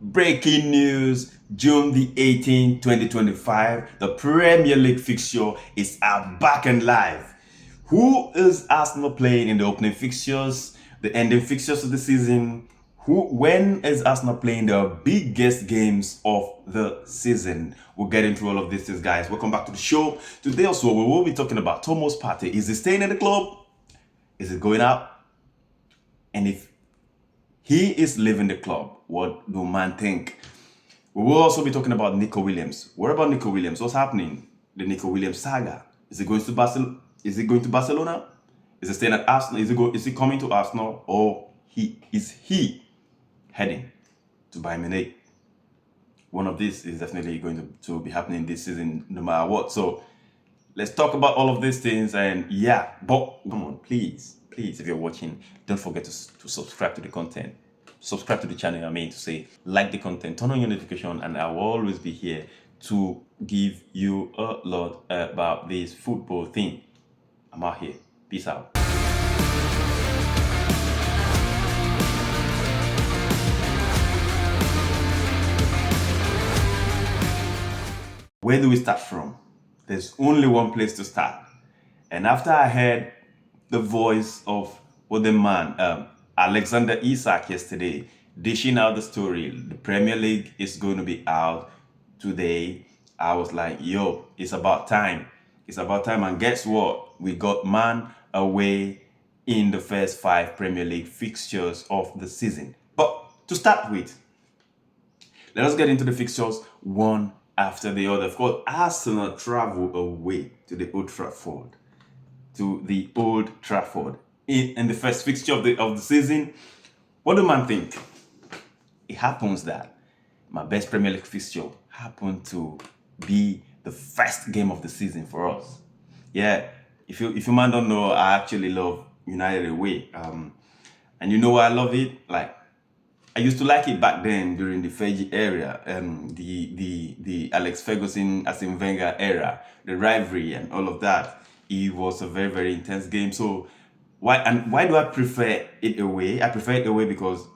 Breaking news, June the 18th, 2025, the Premier League fixture is back and live. Who is Arsenal playing in the opening fixtures, the ending fixtures of the season? When is Arsenal playing the biggest games of the season? We'll get into all of this, guys. Welcome back to the show. Today also, we will be talking about Thomas Partey. Is he staying in the club? Is it going out? And if he is leaving the club, what do man think? We will also be talking about Nico Williams. What about Nico Williams? What's happening? The Nico Williams saga. Is he going to Barcelona? Is he going to Barcelona? Is he staying at Arsenal? Is he coming to Arsenal? Or is he heading to Bayern Munich? One of these is definitely going to be happening this season, no matter what. So let's talk about all of these things. And yeah, but come on, please, if you're watching, don't forget to subscribe to the content. Subscribe to the channel, to say, like the content, turn on your notification, and I will always be here to give you a lot about this football thing. I'm out here. Peace out. Where do we start from? There's only one place to start. And after I heard the voice of the man, Alexander Isak, yesterday, dishing out the story, the Premier League is going to be out today, I was like, yo, it's about time. It's about time. And guess what? We got man away in the first 5 Premier League fixtures of the season. But to start with, let us get into the fixtures one after the other. Of course, Arsenal travel away to the Old Trafford. In the first fixture of the season. What do man think? It happens that my best Premier League fixture happened to be the first game of the season for us. Yeah, if you man don't know, I actually love United away. And you know why I love it? Like, I used to like it back then during the Fergie era, the Alex Ferguson, Arsene Wenger era, the rivalry and all of that. It was a very, very intense game. So why do I prefer it away? I prefer it away because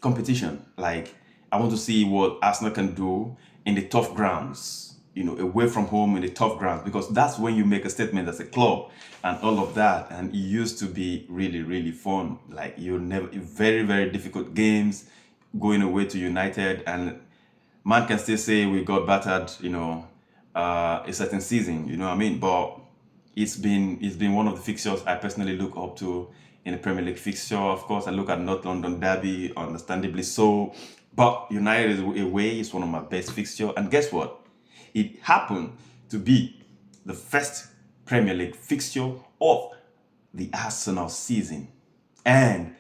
competition. Like, I want to see what Arsenal can do in the tough grounds, away from home in the tough grounds, because that's when you make a statement as a club and all of that. And it used to be really, really fun. Like, very, very difficult games going away to United, and man can still say we got battered, a certain season, But it's been one of the fixtures I personally look up to in the Premier League fixture. Of course, I look at North London Derby, understandably so. But United away is one of my best fixture. And guess what? It happened to be the first Premier League fixture of the Arsenal season. And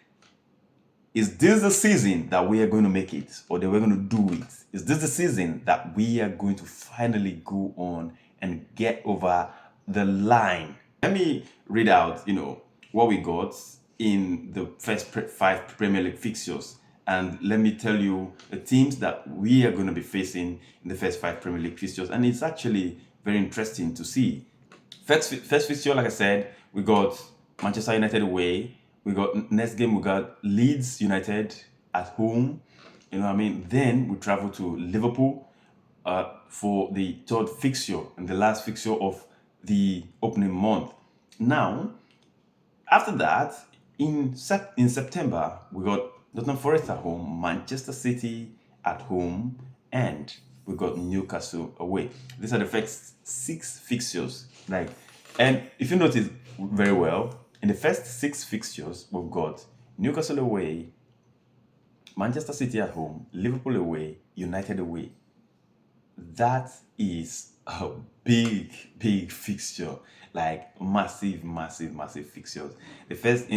is this the season that we are going to make it, or that we're going to do it? Is this the season that we are going to finally go on and get over the line? Let me read out, what we got in the first 5 Premier League fixtures. And let me tell you the teams that we are going to be facing in the first 5 Premier League fixtures. And it's actually very interesting to see. First fixture, like I said, we got Manchester United away. We got next game, we got Leeds United at home. Then we travel to Liverpool for the 3rd fixture and the last fixture of the opening month. Now, after that, in September, we got Nottingham Forest at home, Manchester City at home, and we got Newcastle away. These are the first 6 fixtures. And if you notice very well, in the first 6 fixtures, we've got Newcastle away, Manchester City at home, Liverpool away, United away. That is a big, big fixture. Like, massive, massive, massive fixtures. The first,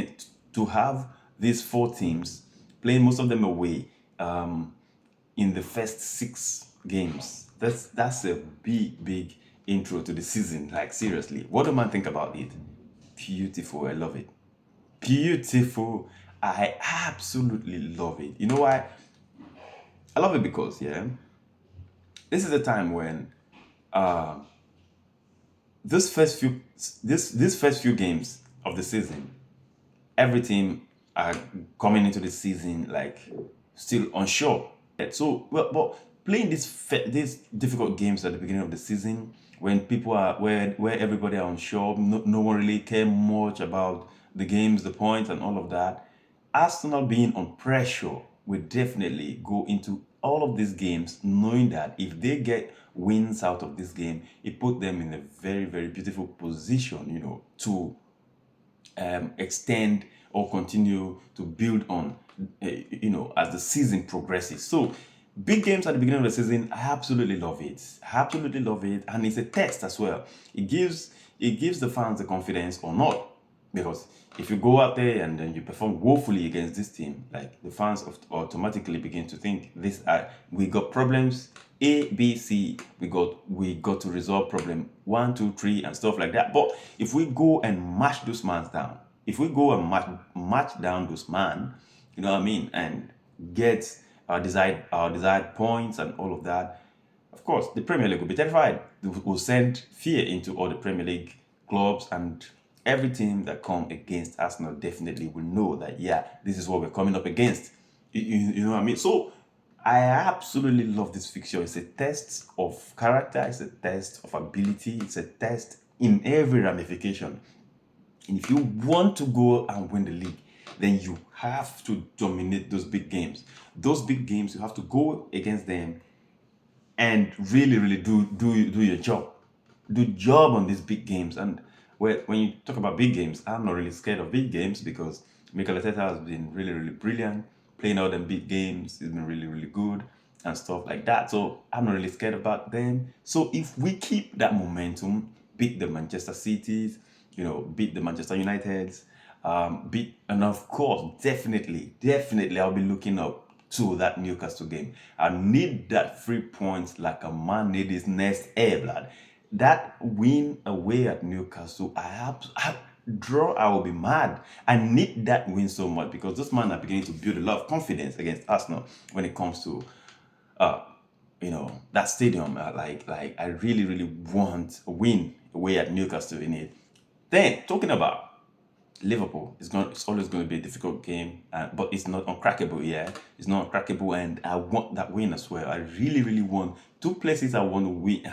to have these 4 teams playing most of them away in the first 6 games, that's a big, big intro to the season. Like, seriously, what do man think about it? Beautiful. I love it. Beautiful. I absolutely love it. You know why? I love it because, this is a time when these first few games of the season, every team are coming into the season like still unsure. So, well, but playing these difficult games at the beginning of the season, when people are where everybody are unsure, no one really care much about the games, the points, and all of that. Arsenal being on pressure will definitely go into all of these games knowing that if they get wins out of this game, it put them in a very, very beautiful position, to extend or continue to build on, as the season progresses. So, big games at the beginning of the season, I absolutely love it. I absolutely love it, and it's a test as well. It gives the fans the confidence or not, because if you go out there and then you perform woefully against this team, like the fans automatically begin to think we got problems A, B, C. We got to resolve problem 1, 2, 3, and stuff like that. But if we go and match those man down, if we go and match down those man, you know what I mean, and get our desired points and all of that, of course, the Premier League will be terrified. Will send fear into all the Premier League clubs, and every team that come against Arsenal definitely will know that, yeah, this is what we're coming up against. You know what I mean? So I absolutely love this fixture. It's a test of character. It's a test of ability. It's a test in every ramification. And if you want to go and win the league, then you have to dominate those big games. Those big games, you have to go against them and really, really do your job. Do job on these big games. And when you talk about big games, I'm not really scared of big games because Mikel Arteta has been really, really brilliant playing out them big games. He's been really, really good and stuff like that. So I'm not really scared about them. So if we keep that momentum, beat the Manchester Cities, beat the Manchester Uniteds, and of course, definitely, I'll be looking up to that Newcastle game. I need that 3 points like a man need his next air, blood. That win away at Newcastle, I will be mad. I need that win so much because those men are beginning to build a lot of confidence against Arsenal when it comes to that stadium. I really, really want a win away at Newcastle in it. Then talking about Liverpool, it's always going to be a difficult game, but it's not uncrackable. Yeah, it's not uncrackable, and I want that win as well. I really, really want two places. I want to win.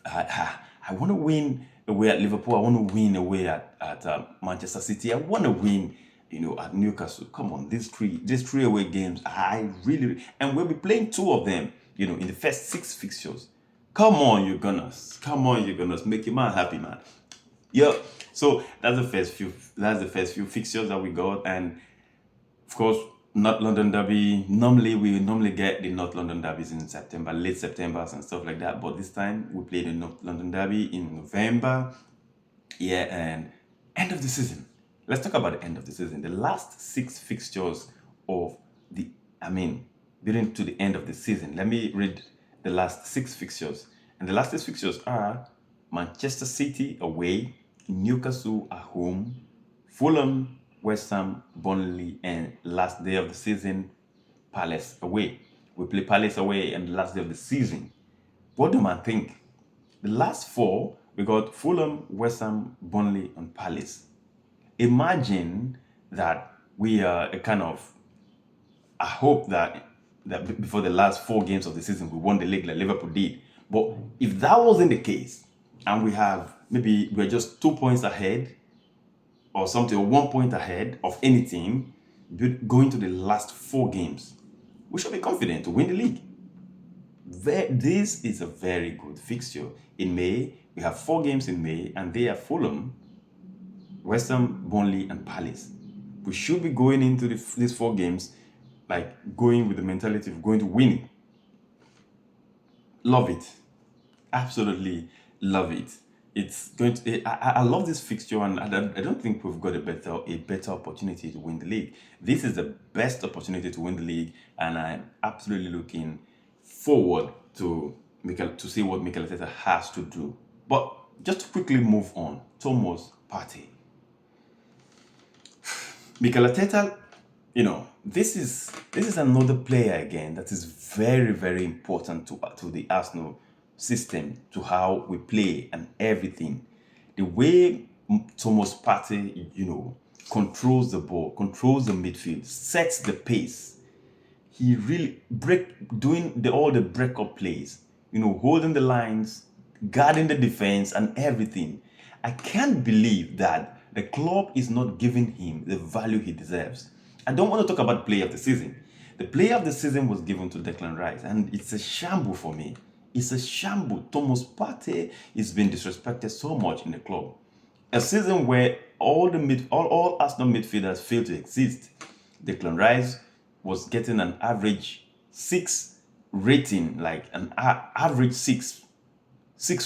I want to win away at Liverpool. I want to win away at Manchester City. I want to win, at Newcastle. Come on, these three away games. I really, and we'll be playing two of them. In the first 6 fixtures. Come on, you Gunners. Make your man happy, man. Yeah. So that's the first few fixtures that we got, and of course, North London Derby. We normally get the North London Derbies in September, late September and stuff like that. But this time we played the North London Derby in November. Yeah, and end of the season. Let's talk about the end of the season. The last 6 fixtures leading to the end of the season. Let me read the last 6 fixtures, and the last 6 fixtures are Manchester City away, Newcastle at home, Fulham, West Ham, Burnley, and last day of the season, Palace away. We play Palace away and the last day of the season. What do man think? The last 4, we got Fulham, West Ham, Burnley, and Palace. Imagine that we are I hope that before the last 4 games of the season, we won the league like Liverpool did. But if that wasn't the case, and we're just 2 points ahead or something, or 1 point ahead of any team, going to the last 4 games, we should be confident to win the league. This is a very good fixture. In May, we have 4 games in May, and they are Fulham, West Ham, Burnley, and Palace. We should be going into these 4 games going with the mentality of going to win it. Love it. Absolutely love it. It's going to. I love this fixture, and I don't think we've got a better opportunity to win the league. This is the best opportunity to win the league, and I'm absolutely looking forward to see what Mikel Arteta has to do. But just to quickly move on, Thomas Partey. Mikel Arteta, this is another player again that is very, very important to the Arsenal system, to how we play and everything. The way Thomas Partey, controls the ball, controls the midfield, sets the pace. he really doing all the breakup plays, holding the lines, guarding the defense and everything. I can't believe that the club is not giving him the value he deserves. I don't want to talk about the player of the season. The player of the season was given to Declan Rice, and it's a shambles for me. It's a shambles. Thomas Partey is being disrespected so much in the club. A season where all Arsenal midfielders failed to exist. Declan Rice was getting an average 6 rating, like an average 6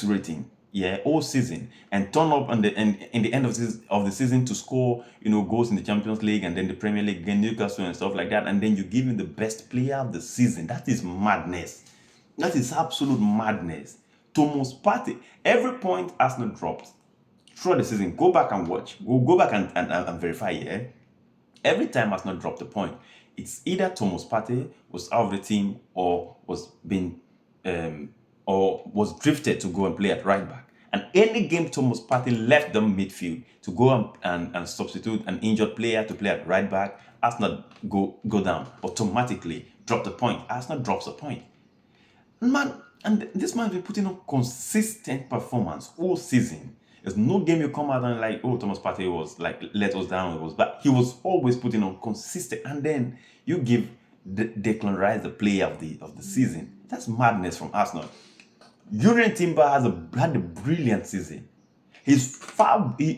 rating, yeah, all season, and turn up in the end of the season to score, goals in the Champions League and then the Premier League against Newcastle and stuff like that, and then you give him the best player of the season. That is madness. That is absolute madness. Thomas Partey, every point Arsenal dropped throughout the season, go back and watch. Go back and verify, yeah. Every time Arsenal dropped a point, it's either Thomas Partey was out of the team or was drifted to go and play at right back. And any game Thomas Partey left the midfield to go and substitute an injured player to play at right back, Arsenal go down, automatically drop the point. Arsenal drops a point. Man, and this man has been putting on consistent performance all season. There's no game you come out and like, oh, Thomas Partey was like let us down. But he was always putting on consistent. And then you give Declan Rice the player of the season. That's madness from Arsenal. Jurgen Timber had a brilliant season. He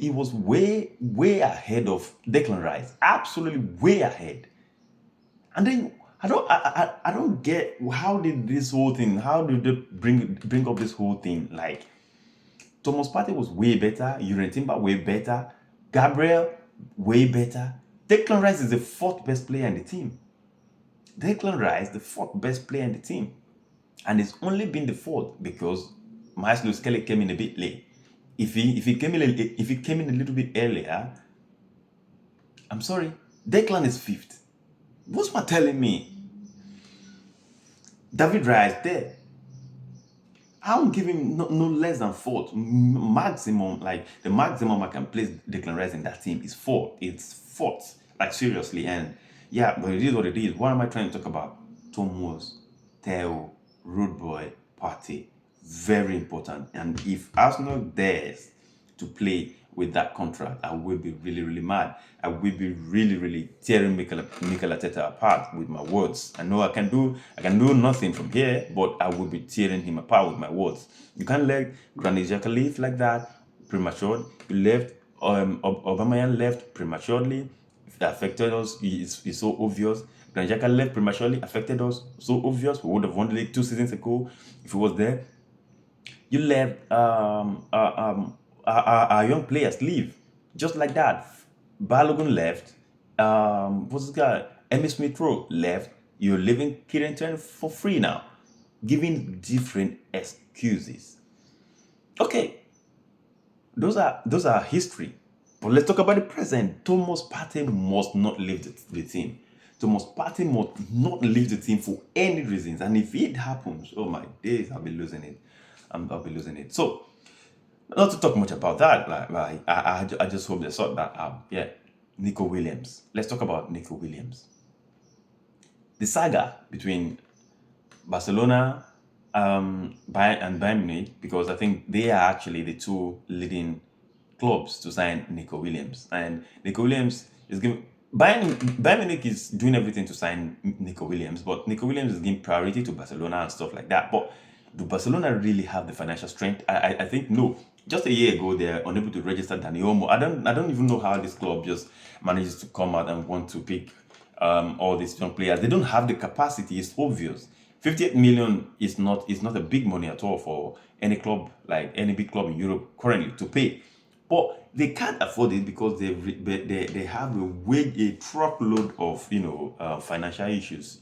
was way ahead of Declan Rice, absolutely way ahead. And then I don't get how did this whole thing? How did they bring up this whole thing? Like Thomas Partey was way better, Jurgen Timber way better, Gabriel way better. Declan Rice is the 4th best player in the team. Declan Rice, the 4th best player in the team. And it's only been the 4th because Maestro Skelly came in a bit late. If he came in a little bit earlier, I'm sorry, Declan is 5th. What's my telling me? David Raya is there. I'm giving no less than 4th. Maximum, like the maximum I can place Declan Rice in that team is 4th. It's 4th, like seriously. And yeah, but it is what it is. What am I trying to talk about? Thomas, Theo, Rude Boy, Partey, very important. And if Arsenal dares to play with that contract, I will be really, really mad. I will be really, really tearing Mikel Arteta apart with my words. I know I can do nothing from here, but I will be tearing him apart with my words. You can't let Granit Xhaka leave like that prematurely. You left Aubameyang left prematurely. It affected us. It's so obvious. Granit Xhaka left prematurely, affected us. So obvious. We would have won the league 2 seasons ago if he was there. You let our young players leave just like that. Balogun left. What's this guy? Emmy Smith-Rowe left. You're leaving Kieran Tierney for free now, giving different excuses. Okay, those are history. But let's talk about the present. Thomas Partey must not leave the team. Thomas Partey must not leave the team for any reasons. And if it happens, oh my days, I'll be losing it. I'll be losing it. So, not to talk much about that. I just hope they sort that out. Yeah, Nico Williams. Let's talk about Nico Williams. The saga between Barcelona and Bayern Munich, because I think they are actually the 2 leading clubs to sign Nico Williams. And Nico Williams is giving Bayern Munich is doing everything to sign Nico Williams, but Nico Williams is giving priority to Barcelona and stuff like that. But do Barcelona really have the financial strength? I think no. Just a year ago, they're unable to register Dani Olmo. I don't even know how this club just manages to come out and want to pick all these young players. They don't have the capacity. It's obvious. 58 million is not a big money at all for any club, like any big club in Europe currently to pay. But they can't afford it because they have a truckload of financial issues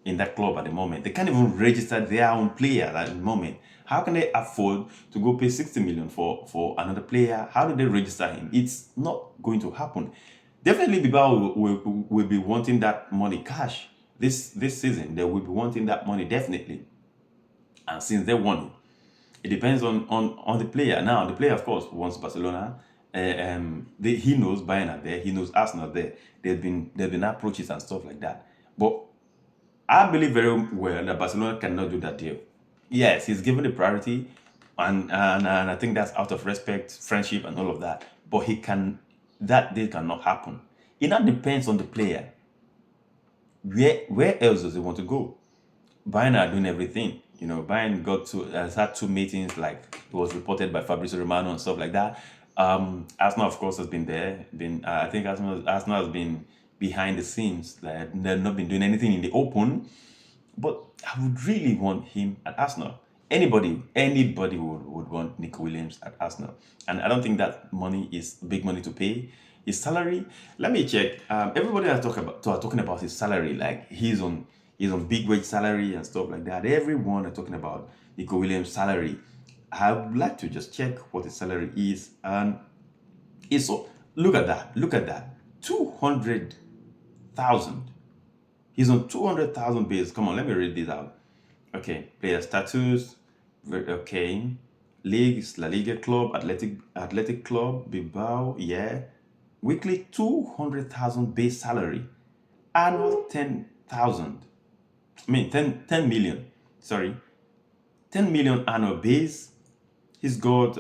in that club at the moment. They can't even register their own player at the moment. How can they afford to go pay 60 million for another player? How do they register him? It's not going to happen. Definitely Bilbao will be wanting that money cash this season. They will be wanting that money definitely. And since they want it depends on the player. Now the player of course wants Barcelona. He knows Bayern are there. He knows Arsenal are there. There've been approaches and stuff like that. But I believe very well that Barcelona cannot do that deal. Yes, he's given the priority, and I think that's out of respect, friendship, and all of that. But he can, that deal cannot happen. It now depends on the player. Where else does he want to go? Bayern are doing everything. Bayern has had two meetings, like it was reported by Fabrizio Romano and stuff like that. Arsenal, of course, has been there. I think Arsenal has been behind the scenes. Like, they've not been doing anything in the open. But I would really want him at Arsenal. Anybody would want Nico Williams at Arsenal. And I don't think that money is big money to pay. His salary, let me check. Everybody are talking about his salary, like he's on big wage salary and stuff like that. Everyone are talking about Nico Williams' salary. I would like to just check what his salary is. And it's look at that. Look at that. 200,000. He's on 200,000 base. Come on, let me read this out. Okay, player status. Okay, leagues: La Liga club, Athletic Club, Bilbao. Yeah, weekly 200,000 base salary, annual 10,000. I mean 10 million. Sorry, 10 million annual base. He's got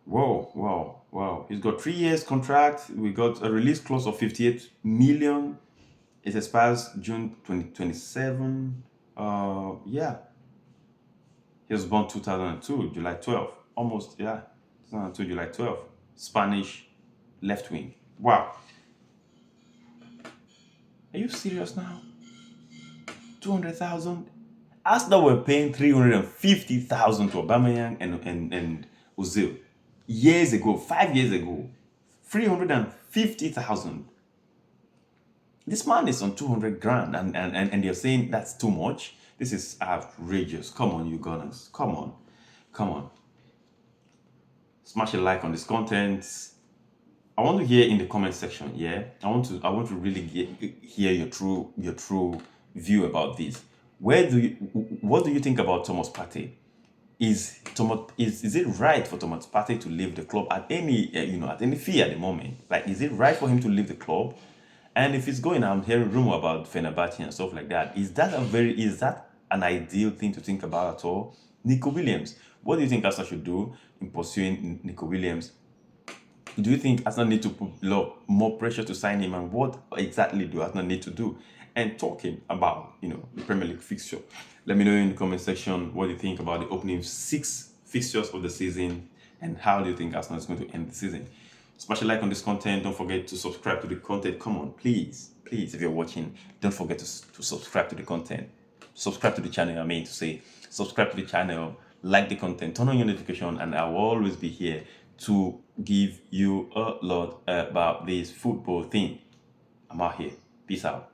Wow. He's got 3 years contract. We got a release clause of 58 million. It expires June 2027. Yeah. He was born 2002, July 12th. Almost, yeah. 2002, July 12th. Spanish left wing. Wow. Are you serious now? 200,000? Arsenal were paying 350,000 to Aubameyang and Ozil years ago, 5 years ago. 350,000. This man is on 200 grand, and they're saying that's too much. This is outrageous. Come on, you Gunners. Come on. Smash a like on this content. I want to hear in the comment section. Yeah, I want to really hear your true view about this. What do you think about Thomas Partey? Is it right for Thomas Partey to leave the club at any at any fee at the moment? Like, is it right for him to leave the club? And if it's going, I'm hearing rumor about Fenerbahce and stuff like that. Is that an ideal thing to think about at all? Nico Williams, what do you think Arsenal should do in pursuing Nico Williams? Do you think Arsenal need to put more pressure to sign him, and what exactly do Arsenal need to do? And talking about the Premier League fixture, let me know in the comment section what you think about the opening 6 fixtures of the season, and how do you think Arsenal is going to end the season. Smash a like on this content. Don't forget to subscribe to the content. Come on, please, if you're watching, don't forget to subscribe to the content. Subscribe to the channel. I mean to say, subscribe to the channel, like the content, turn on your notification, and I will always be here to give you a lot about this football thing. I'm out here. Peace out.